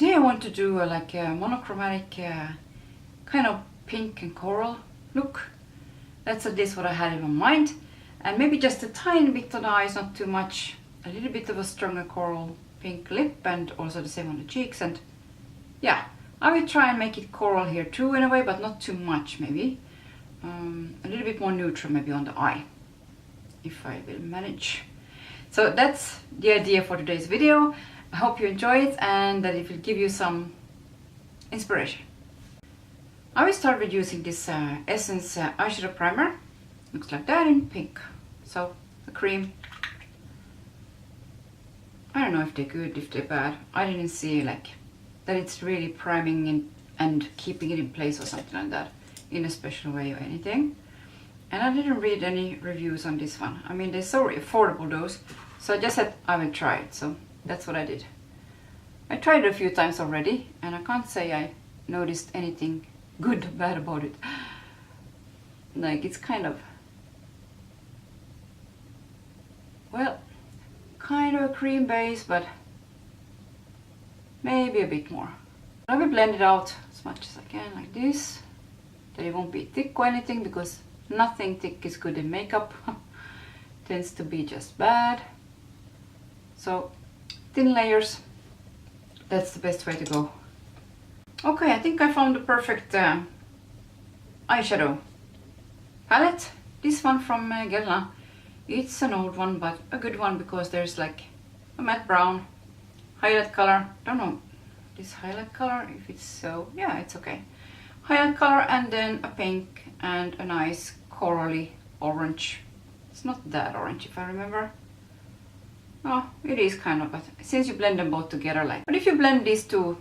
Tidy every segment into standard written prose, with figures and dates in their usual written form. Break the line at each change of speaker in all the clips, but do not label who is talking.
Today I want to do like a monochromatic kind of pink and coral look. That's at least what I had in my mind. And maybe just a tiny bit on the eyes, not too much. A little bit of a stronger coral pink lip and also the same on the cheeks. And yeah, I will try and make it coral here too in a way, but not too much maybe. A little bit more neutral maybe on the eye, if I will manage. So that's the idea for today's video. I hope you enjoy it and that it will give you some inspiration. I will start with using this Essence eyeshadow primer. Looks like that in pink. So the cream. I don't know if they're good, if they're bad. I didn't see like that it's really priming and keeping it in place or something like that in a special way or anything. And I didn't read any reviews on this one. I mean, they're so affordable those. So I just said I will try it. So that's what I did. I tried it a few times already and I can't say I noticed anything good or bad about it. Like it's kind of, well, kind of a cream base, but maybe a bit more. I will blend it out as much as I can like this. That it won't be thick or anything because nothing thick is good in makeup. Tends to be just bad. So thin layers, that's the best way to go. Okay, I think I found the perfect eyeshadow palette. This one from Gela. It's an old one, but a good one because there's like a matte brown highlight color. Don't know this highlight color, if it's so, yeah, it's okay. Highlight color and then a pink and a nice corally orange. It's not that orange if I remember. Oh, it is kind of, but since you blend them both together like, but if you blend these two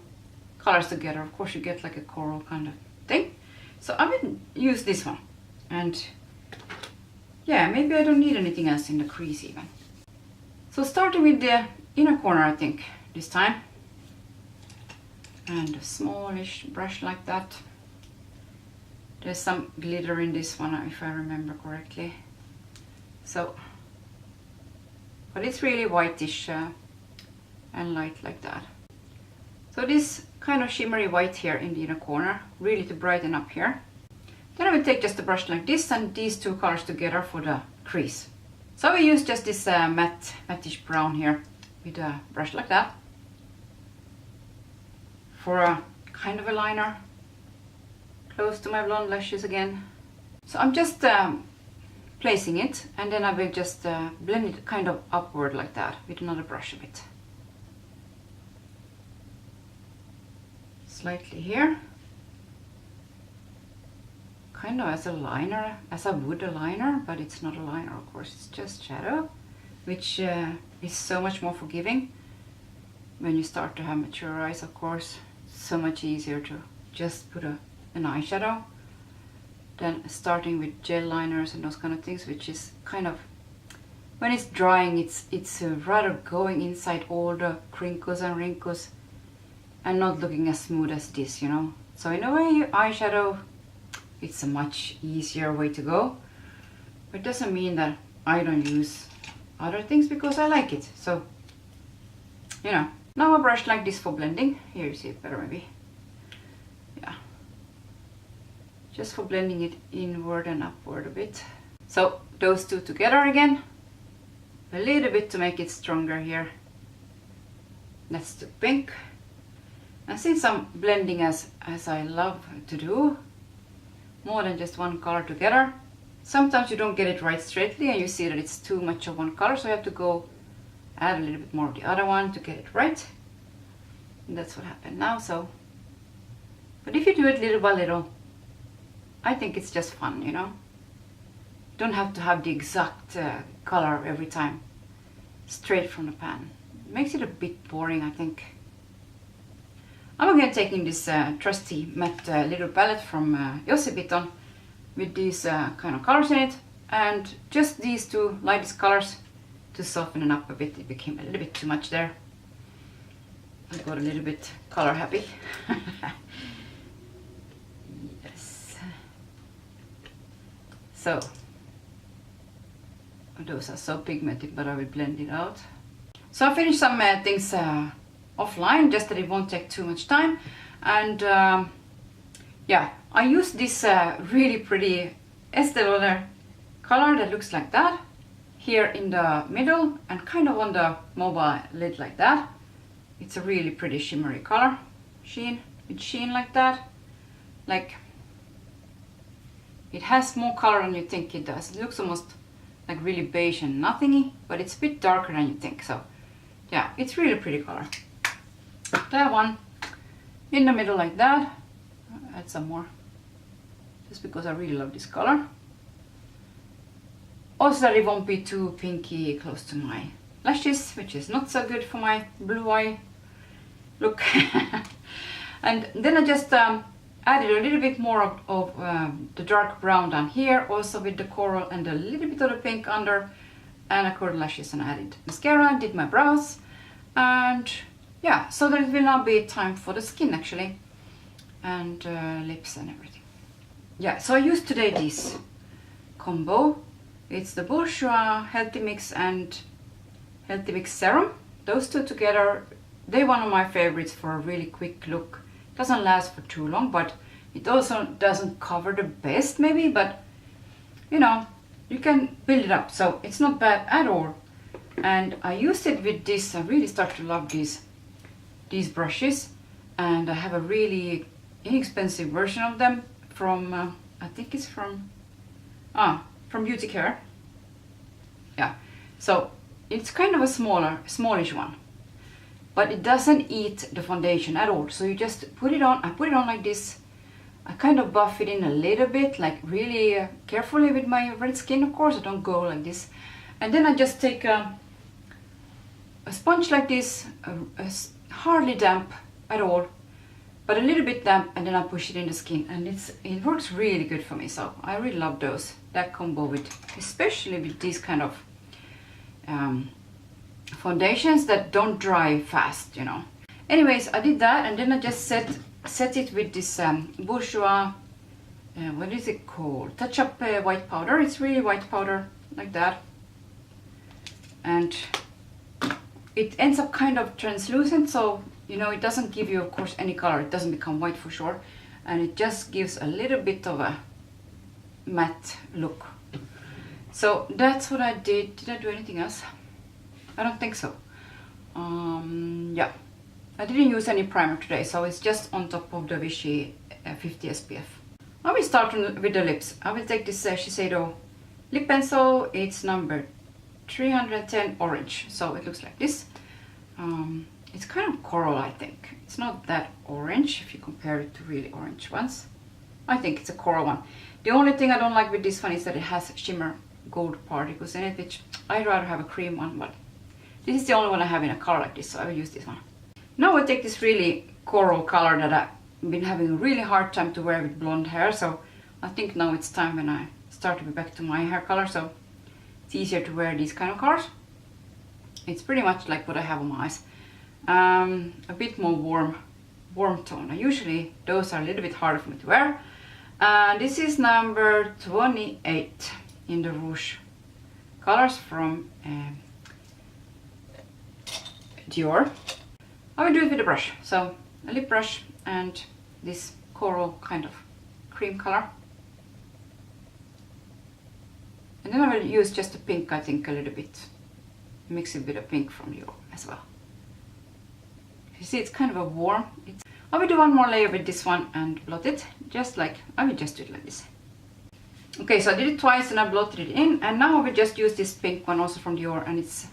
colors together, of course you get like a coral kind of thing. So I will use this one. And yeah, maybe I don't need anything else in the crease even. So starting with the inner corner, I think, this time. And a smallish brush like that. There's some glitter in this one, if I remember correctly. So, but it's really whitish and light like that. So this kind of shimmery white here in the inner corner, really to brighten up here. Then I will take just a brush like this and these two colors together for the crease. So I will use just this matte-ish brown here with a brush like that for a kind of a liner close to my blonde lashes again. So I'm just placing it and then I will just blend it kind of upward like that with another brush a bit. Slightly here. Kind of as a liner, as I would a liner, but it's not a liner, of course, it's just shadow, which is so much more forgiving when you start to have mature eyes, of course. It's so much easier to just put an eyeshadow than starting with gel liners and those kind of things, which is kind of, when it's drying, it's rather going inside all the crinkles and wrinkles and not looking as smooth as this, you know. So in a way, eyeshadow, it's a much easier way to go, but it doesn't mean that I don't use other things because I like it. So, you know, now a brush like this for blending. Here you see it better maybe. Yeah. Just for blending it inward and upward a bit. So those two together again. A little bit to make it stronger here. That's the pink. And since I'm blending as I love to do, more than just one color together, sometimes you don't get it right straightly and you see that it's too much of one color, so you have to go add a little bit more of the other one to get it right. And that's what happened now. So, but if you do it little by little, I think it's just fun, you know. You don't have to have the exact color every time, straight from the pan. It makes it a bit boring, I think. I'm again taking this trusty matte little palette from Jossibiton with these kind of colors in it, and just these two lightest colors to soften it up a bit. It became a little bit too much there. I got a little bit color happy. Yes. So those are so pigmented, but I will blend it out. So I finished some things offline, just that it won't take too much time. And yeah, I use this really pretty Estee Lauder color that looks like that here in the middle and kind of on the mobile lid like that. It's a really pretty shimmery color, sheen like that. Like, it has more color than you think it does. It looks almost like really beige and nothingy, but it's a bit darker than you think. So yeah, it's really pretty color. That one in the middle like that. I'll add some more just because I really love this color. Also that it won't be too pinky close to my lashes, which is not so good for my blue eye look. And then I just added a little bit more of the dark brown down here, also with the coral and a little bit of the pink under, and I curled lashes and added mascara and did my brows. And yeah, so that it will now be time for the skin actually, and lips and everything. Yeah, so I used today this combo. It's the Bourjois Healthy Mix and Healthy Mix Serum. Those two together, they're one of my favorites for a really quick look. Doesn't last for too long, but it also doesn't cover the best maybe, but you know, you can build it up, so it's not bad at all. And I used it with this. I really start to love these brushes, and I have a really inexpensive version of them from I think it's from Beauty Care. Yeah, so it's kind of a smallish one, but it doesn't eat the foundation at all. So you just put it on. I put it on like this. I kind of buff it in a little bit, like really carefully with my red skin, of course. I don't go like this. And then I just take a sponge like this, hardly damp at all, but a little bit damp, and then I push it in the skin, and it works really good for me. So I really love that combo with, especially with these kind of foundations that don't dry fast, you know. Anyways, I did that, and then I just set it with this Bourjois, what is it called? Touch Up white powder. It's really white powder like that, and it ends up kind of translucent, so you know, it doesn't give you, of course, any color. It doesn't become white for sure, and it just gives a little bit of a matte look. So that's what I did. Did I do anything else? I don't think so. Yeah, I didn't use any primer today, so it's just on top of the Vichy 50 SPF. I will start with the lips. I will take this Shiseido lip pencil. It's number 310 orange, so it looks like this. It's kind of coral, I think. It's not that orange if you compare it to really orange ones. I think it's a coral one. The only thing I don't like with this one is that it has shimmer gold particles in it, which I'd rather have a cream one, but this is the only one I have in a color like this, so I will use this one. Now I take this really coral color that I've been having a really hard time to wear with blonde hair, so I think now it's time when I start to be back to my hair color, so it's easier to wear these kind of colors. It's pretty much like what I have on my eyes. A bit more warm tone. Usually those are a little bit harder for me to wear. This is number 28 in the Rouge colors from Dior. I will do it with a brush, so a lip brush and this coral kind of cream color. And then I will use just a pink, I think, a little bit. Mix it with a pink from Dior as well. You see, it's kind of a warm. I will do one more layer with this one and blot it, just like, I will just do it like this. Okay, so I did it twice and I blotted it in, and now I will just use this pink one also from Dior, and it's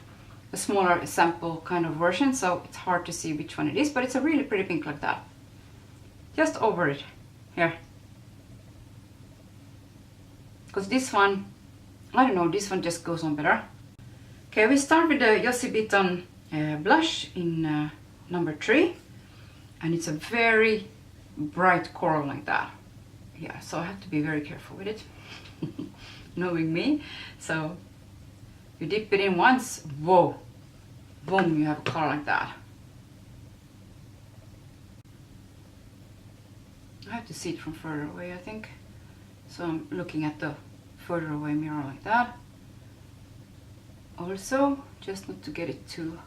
a smaller sample kind of version, so it's hard to see which one it is, but it's a really pretty pink like that. Just over it, here. Because this one, I don't know, this one just goes on better. Okay, we start with the Josie Beaton blush in number 3, and it's a very bright coral like that. Yeah, so I have to be very careful with it, knowing me. So you dip it in once, whoa, boom, you have a color like that. I have to see it from further away, I think. So I'm looking at the further away mirror like that. Also, just not to get it too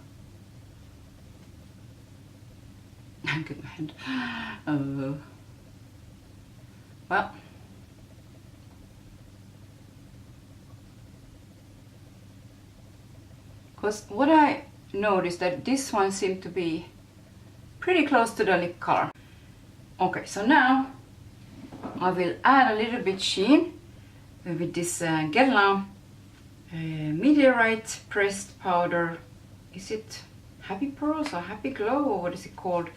blank in my hand. Well, because what I noticed that this one seemed to be pretty close to the lip color. Okay, so now I will add a little bit sheen with this Guerlain meteorite pressed powder. Is it Happy Pearls or Happy Glow, or what is it called?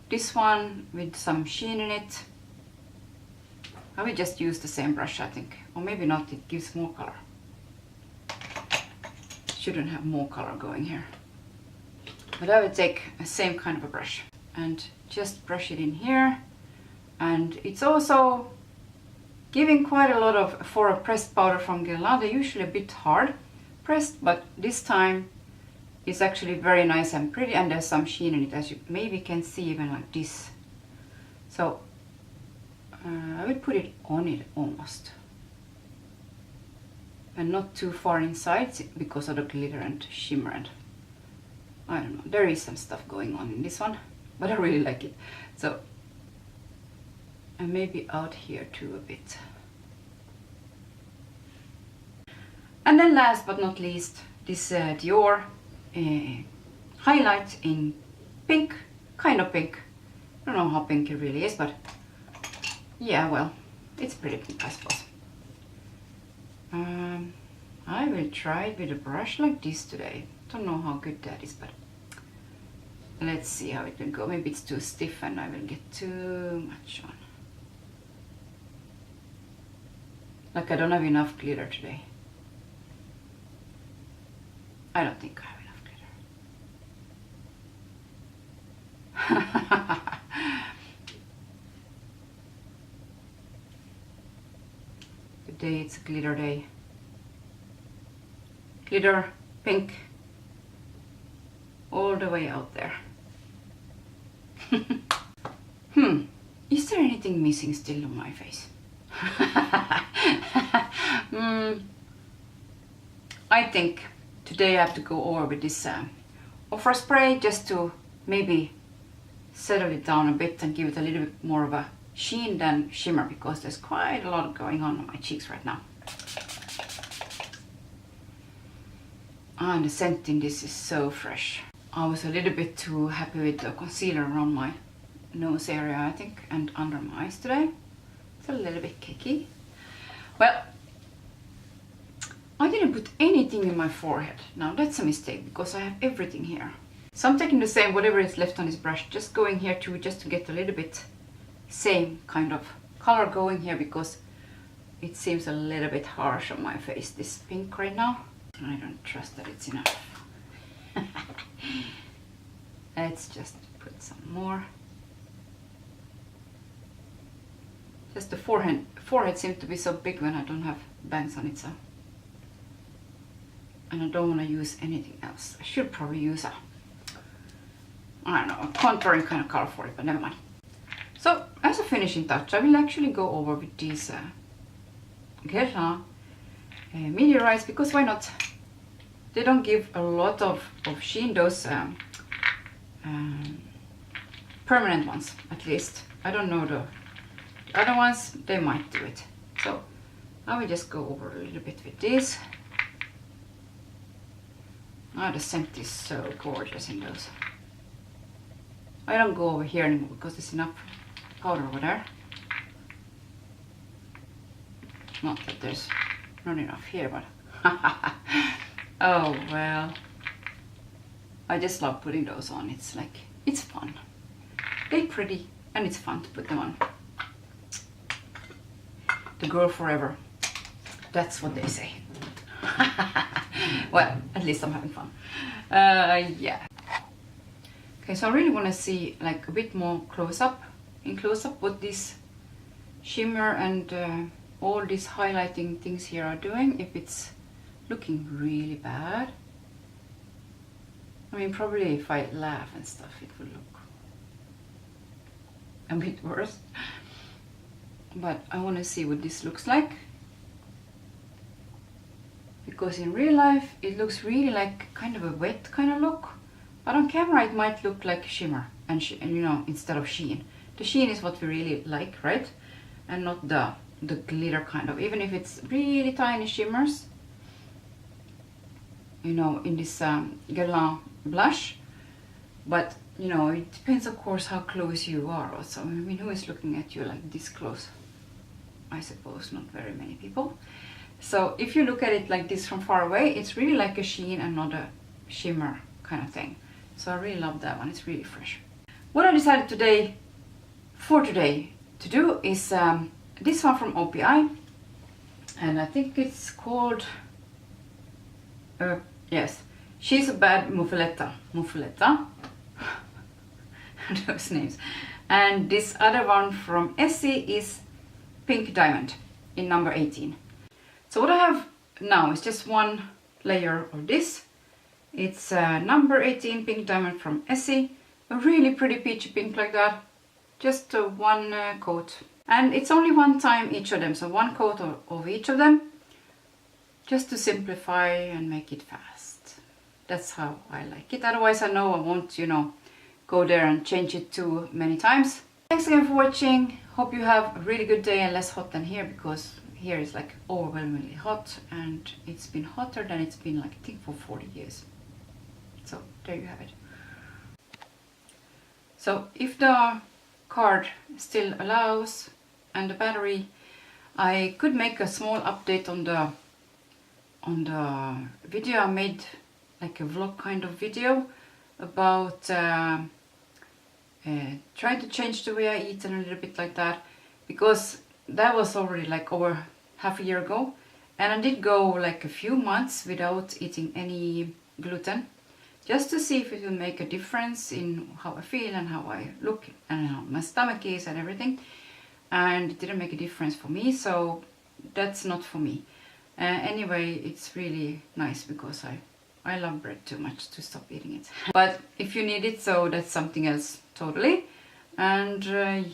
This one with some sheen in it. I will just use the same brush, I think, or maybe not, it gives more color. Shouldn't have more color going here. But I will take the same kind of a brush and just brush it in here. And it's also giving quite a lot of, for a pressed powder from Guerlain, they're usually a bit hard pressed, but this time it's actually very nice and pretty, and there's some sheen in it, as you maybe can see, even like this. So I will put it on it almost, and not too far inside because of the glitter and shimmer, and I don't know, there is some stuff going on in this one, but I really like it. So, and maybe out here too a bit. And then last but not least, this Dior highlight in pink, kind of pink. I don't know how pink it really is, but yeah, well, it's pretty pink, I suppose. I will try it with a brush like this today. Don't know how good that is, but let's see how it will go. Maybe it's too stiff and I will get too much on. Like I don't have enough glitter today. I don't think I have enough glitter. Today it's a glitter day. Glitter, pink, all the way out there. Is there anything missing still on my face? I think today I have to go over with this Ofra spray just to maybe settle it down a bit and give it a little bit more of a sheen than shimmer, because there's quite a lot going on my cheeks right now. And the scent in this is so fresh. I was a little bit too happy with the concealer around my nose area, I think, and under my eyes today. It's a little bit cakey. Well, I didn't put anything in my forehead. Now that's a mistake because I have everything here. So I'm taking the same, whatever is left on this brush, just going here too, just to get a little bit same kind of color going here, because it seems a little bit harsh on my face, this pink right now. I don't trust that it's enough. Let's just put some more. Just the forehead seems to be so big when I don't have bangs on it, so. And I don't want to use anything else. I should probably use a, I don't know, a contouring kind of color for it, but never mind. So as a finishing touch, I will actually go over with these Guerlain meteorites, because why not? They don't give a lot of sheen, those permanent ones at least. I don't know the other ones, they might do it. So I will just go over a little bit with this. Ah, the scent is so gorgeous in those. I don't go over here anymore because there's enough powder over there. Not that there's not enough here, but oh well. I just love putting those on. It's like, it's fun. They're pretty and it's fun to put them on. The girl forever. That's what they say. Well, at least I'm having fun. Yeah. Okay, so I really want to see like a bit more in close-up what this shimmer and all these highlighting things here are doing, if it's looking really bad. I mean, probably if I laugh and stuff, it will look a bit worse. But I want to see what this looks like. Because in real life, it looks really like kind of a wet kind of look. But on camera, it might look like shimmer. and you know, instead of sheen. The sheen is what we really like, right? And not the glitter kind of, even if it's really tiny shimmers, you know, in this Guerlain blush. But you know, it depends of course how close you are also. I mean, who is looking at you like this close? I suppose not very many people. So if you look at it like this from far away, it's really like a sheen and not a shimmer kind of thing. So I really love that one, it's really fresh. What I decided today to do is this one from OPI, and I think it's called yes, She's a Bad Muffaletta. Those names. And this other one from Essie is Pink Diamond in number 18. So what I have now is just one layer of this. It's number 18 Pink Diamond from Essie, a really pretty peachy pink like that, just one coat. And it's only one time each of them, so one coat of each of them, just to simplify and make it fast. That's how I like it. Otherwise I know I won't, you know, go there and change it too many times. Thanks again for watching. Hope you have a really good day and less hot than here, because here is like overwhelmingly hot, and it's been hotter than it's been like I think for 40 years. So there you have it. So if the card still allows and the battery, I could make a small update on the video I made, like a vlog kind of video about trying to change the way I eat and a little bit like that, because that was already like over half a year ago, and I did go like a few months without eating any gluten, just to see if it will make a difference in how I feel and how I look and how my stomach is and everything, and it didn't make a difference for me, so that's not for me. Anyway, it's really nice because I love bread too much to stop eating it. But if you need it, so that's something else totally. And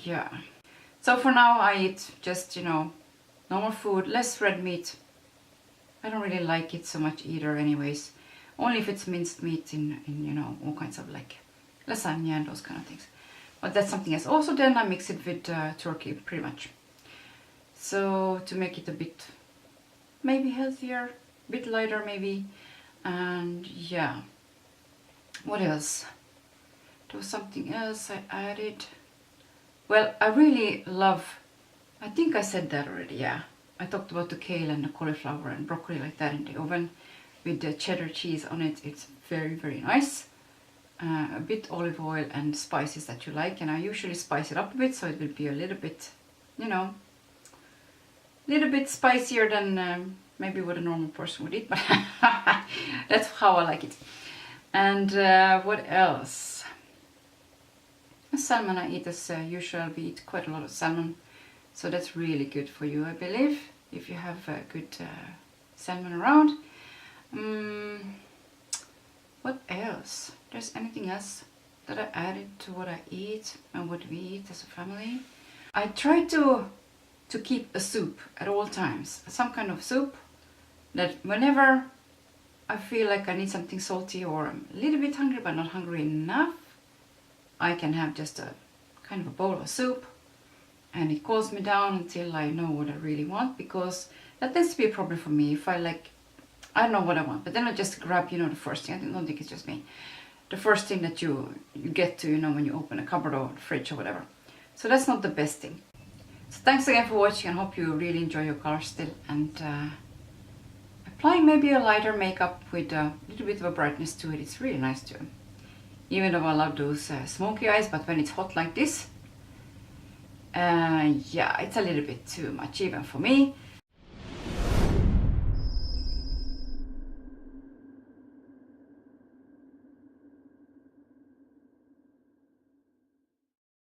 yeah. So for now I eat just, you know, normal food, less red meat. I don't really like it so much either anyways. Only if it's minced meat in you know, all kinds of like lasagna and those kind of things. But that's something else. Also then I mix it with turkey pretty much. So to make it a bit maybe healthier, a bit lighter maybe. And yeah, what else? There was something else I added. Well, I really love, I think I said that already, yeah. I talked about the kale and the cauliflower and broccoli like that in the oven with the cheddar cheese on it. It's very, very nice. A bit olive oil and spices that you like, and I usually spice it up a bit so it will be a little bit, you know, a little bit spicier than maybe what a normal person would eat, but that's how I like it. And what else? Salmon I eat as usual. We eat quite a lot of salmon, so that's really good for you, I believe, if you have good salmon around. What else? There's anything else that I added to what I eat and what we eat as a family? I try to keep a soup at all times, some kind of soup, that whenever I feel like I need something salty or I'm a little bit hungry but not hungry enough, I can have just a kind of a bowl of soup, and it cools me down until I know what I really want, because that tends to be a problem for me. If I like, I don't know what I want, but then I just grab, you know, the first thing. I don't think it's just me. The first thing that you get to, you know, when you open a cupboard or the fridge or whatever. So that's not the best thing. So thanks again for watching, and hope you really enjoy your color still, and applying maybe a lighter makeup with a little bit of a brightness to it. It's really nice too. Even though I love those smoky eyes, but when it's hot like this, yeah, it's a little bit too much even for me.